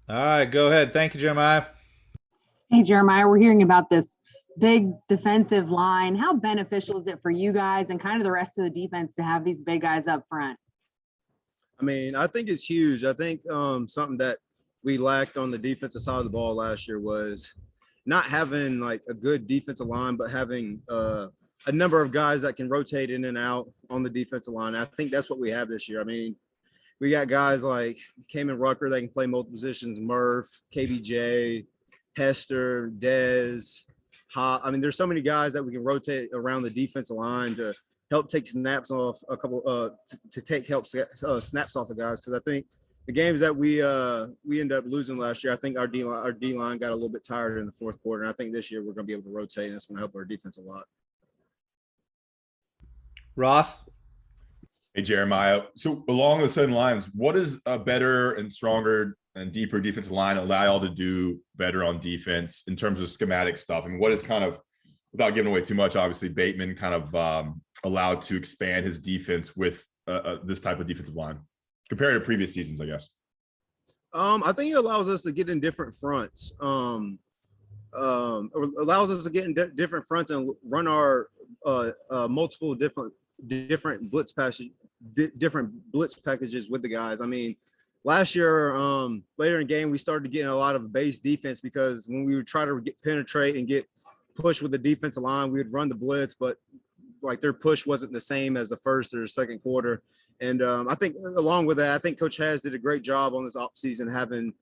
All right, go ahead. Thank you, Jeremiah. Hey, Jeremiah, we're hearing about this big defensive line. How beneficial is it for you guys and kind of the rest of the defense to have these big guys up front? I mean, I think it's huge. I think something that we lacked on the defensive side of the ball last year was not having like a good defensive line, but having a number of guys that can rotate in and out on the defensive line. I think that's what we have this year. I mean, we got guys like Kamen Rucker that can play multiple positions, Murph, KBJ, Hester, Dez. I mean, there's so many guys that we can rotate around the defensive line to help take snaps off a couple to take help snaps off of guys, because I think the games that we ended up losing last year, I think our D line got a little bit tired in the fourth quarter, and I think this year we're going to be able to rotate, and it's going to help our defense a lot. Ross? Hey, Jeremiah. So along the same lines, what is a better and stronger and deeper defensive line allow y'all to do better on defense in terms of schematic stuff? I mean, what is kind of, without giving away too much, obviously Bateman kind of allowed to expand his defense with this type of defensive line compared to previous seasons, I guess? I think it allows us to get in different fronts. Allows us to get in different fronts and run our multiple different blitz packages with the guys. I mean, last year, later in the game, we started getting a lot of base defense because when we would try to penetrate and get push with the defensive line, we would run the blitz, but like their push wasn't the same as the first or second quarter. And I think along with that, I think Coach Has did a great job on this offseason having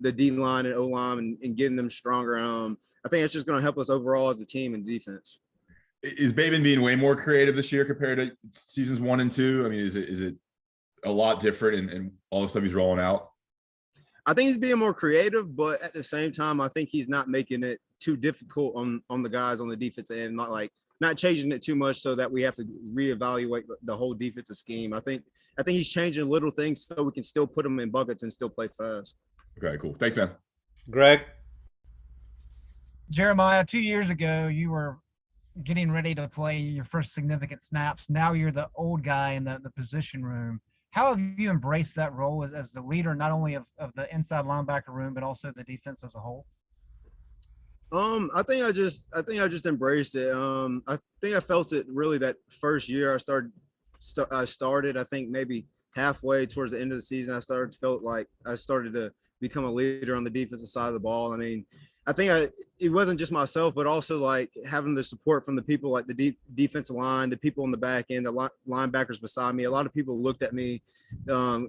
the D line and O line and getting them stronger. I think it's just going to help us overall as a team and defense. Is Bateman being way more creative this year compared to seasons 1 and 2? I mean, is it a lot different in all the stuff he's rolling out? I think he's being more creative, but at the same time, I think he's not making it too difficult on the guys on the defensive end, not changing it too much so that we have to reevaluate the whole defensive scheme. I think he's changing little things so we can still put them in buckets and still play fast. Okay, cool. Thanks, man. Greg? Jeremiah, 2 years ago, you were getting ready to play your first significant snaps. Now you're the old guy in the position room. How have you embraced that role as the leader, not only of the inside linebacker room, but also the defense as a whole? I think I just embraced it. I think I felt it really that first year I started, I think maybe halfway towards the end of the season, felt like I started to become a leader on the defensive side of the ball. I mean, I think it wasn't just myself, but also like having the support from the people like the defensive line, the people on the back end, the linebackers beside me. A lot of people looked at me,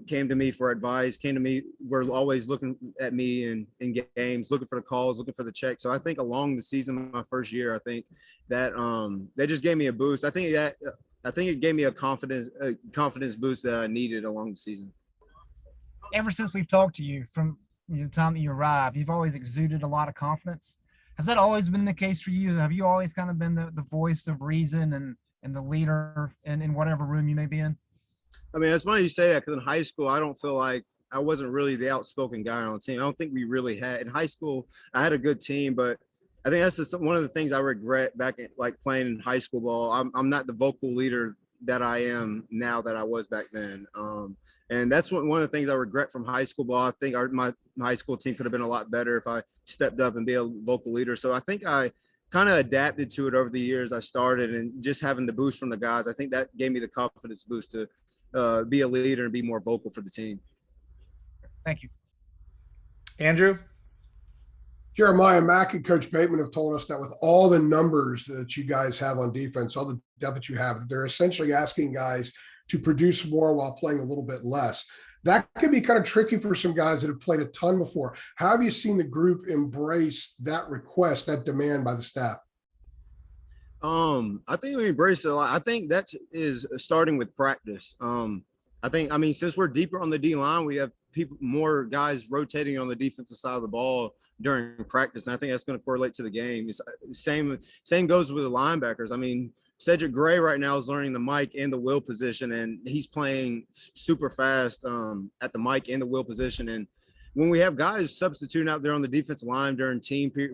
came to me for advice, were always looking at me in games, looking for the calls, looking for the check. So I think along the season, my first year, I think that that just gave me a boost. I think it gave me a confidence boost that I needed along the season. Ever since we've talked to you from the time that you arrived, you've always exuded a lot of confidence. Has that always been the case for you? Have you always kind of been the voice of reason and the leader in whatever room you may be in? I mean, it's funny you say that because in high school, I don't feel like I wasn't really the outspoken guy on the team. I don't think we really had. In high school, I had a good team, but I think that's just one of the things I regret back at like playing in high school ball. I'm not the vocal leader that I am now that I was back then. And that's one of the things I regret from high school ball. I think my high school team could have been a lot better if I stepped up and be a vocal leader. So I think I kind of adapted to it over the years I started, and just having the boost from the guys, I think that gave me the confidence boost to be a leader and be more vocal for the team. Thank you. Andrew? Jeremiah, Mack and Coach Bateman have told us that with all the numbers that you guys have on defense, all the depth that you have, they're essentially asking guys to produce more while playing a little bit less. That can be kind of tricky for some guys that have played a ton before. How have you seen the group embrace that request, that demand by the staff? I think we embrace it a lot. I think that is starting with practice. Since we're deeper on the D line, we have more guys rotating on the defensive side of the ball during practice, and I think that's going to correlate to the game. It's same goes with the linebackers. I mean, Cedric Gray right now is learning the mic and the will position, and he's playing super fast at the mic and the will position. And when we have guys substituting out there on the defensive line during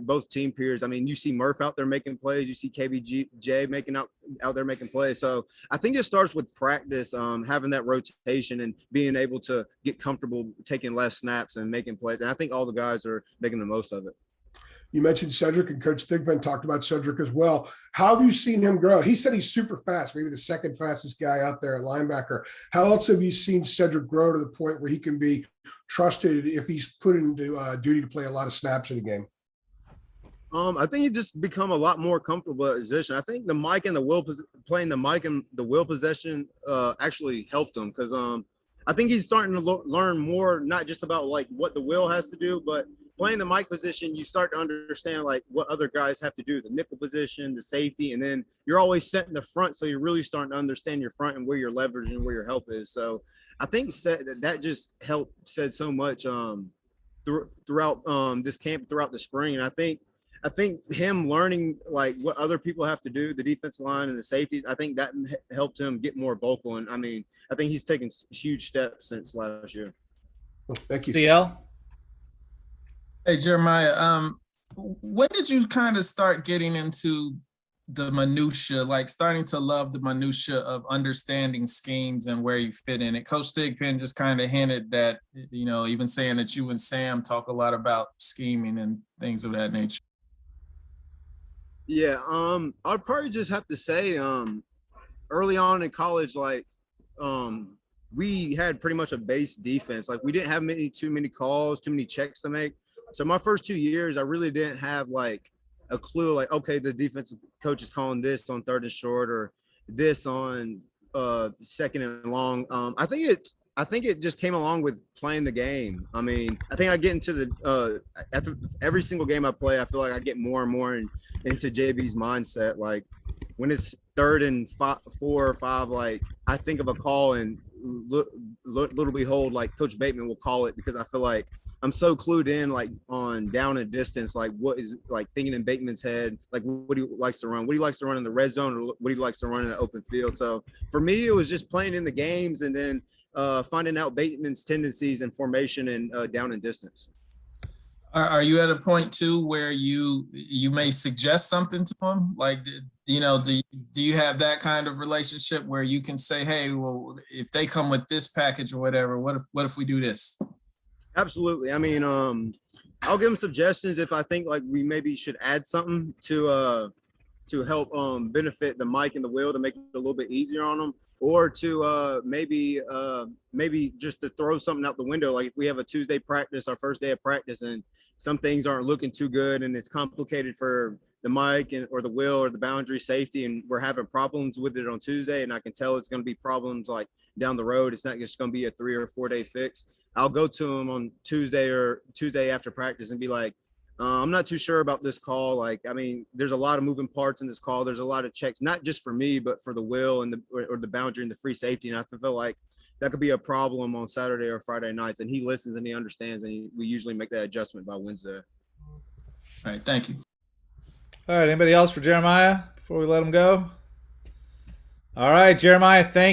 both team periods, I mean, you see Murph out there making plays, you see KBJ making out there making plays. So I think it starts with practice, having that rotation and being able to get comfortable taking less snaps and making plays. And I think all the guys are making the most of it. You mentioned Cedric, and Coach Thigpen talked about Cedric as well. How have you seen him grow? He said he's super fast, maybe the second fastest guy out there at linebacker. How else have you seen Cedric grow to the point where he can be trusted if he's put into duty to play a lot of snaps in the game? I think he's just become a lot more comfortable at position. I think the Mike and the Will playing the Mike and the Will possession actually helped him because I think he's starting to learn more, not just about like what the Will has to do, but playing the Mike position, you start to understand like what other guys have to do, the nickel position, the safety, and then you're always set in the front. So you're really starting to understand your front and where your leverage and where your help is. So I think that just said so much throughout this camp, throughout the spring. And I think him learning like what other people have to do, the defensive line and the safeties, I think that helped him get more vocal. And I mean, I think he's taken huge steps since last year. Thank you. CL? Hey, Jeremiah, when did you kind of start getting into the minutia, like starting to love the minutia of understanding schemes and where you fit in it? Coach Thigpen just kind of hinted that, you know, even saying that you and Sam talk a lot about scheming and things of that nature. Yeah, I'd probably just have to say early on in college, like we had pretty much a base defense. Like we didn't have too many calls, too many checks to make. So my first 2 years, I really didn't have like a clue, like, okay, the defensive coach is calling this on 3rd and short or this on 2nd and long. I think it just came along with playing the game. I mean, I think I get into after every single game I play, I feel like I get more and more into JB's mindset. Like when it's 3rd and 4 or 5, like I think of a call and little behold, like Coach Bateman will call it because I feel like I'm so clued in, like on down and distance, like what is like thinking in Bateman's head, like what he likes to run, what he likes to run in the red zone, or what he likes to run in the open field. So for me, it was just playing in the games and then finding out Bateman's tendencies and formation and down and distance. Are you at a point too where you may suggest something to him? Like, you know, do you have that kind of relationship where you can say, hey, well, if they come with this package or whatever, what if we do this? Absolutely. I mean, I'll give them suggestions if I think like we maybe should add something to help benefit the Mike and the Will to make it a little bit easier on them, or to maybe just to throw something out the window. Like if we have a Tuesday practice, our first day of practice, and some things aren't looking too good and it's complicated for the Mike or the Will or the boundary safety, and we're having problems with it on Tuesday, and I can tell it's going to be problems like down the road. It's not just going to be a 3 or 4 day fix. I'll go to him on Tuesday after practice and be like, I'm not too sure about this call. Like, I mean, there's a lot of moving parts in this call. There's a lot of checks, not just for me, but for the Will and the boundary and the free safety. And I feel like that could be a problem on Saturday or Friday nights. And he listens and he understands, and we usually make that adjustment by Wednesday. All right, thank you. All right, anybody else for Jeremiah before we let him go? All right, Jeremiah, thank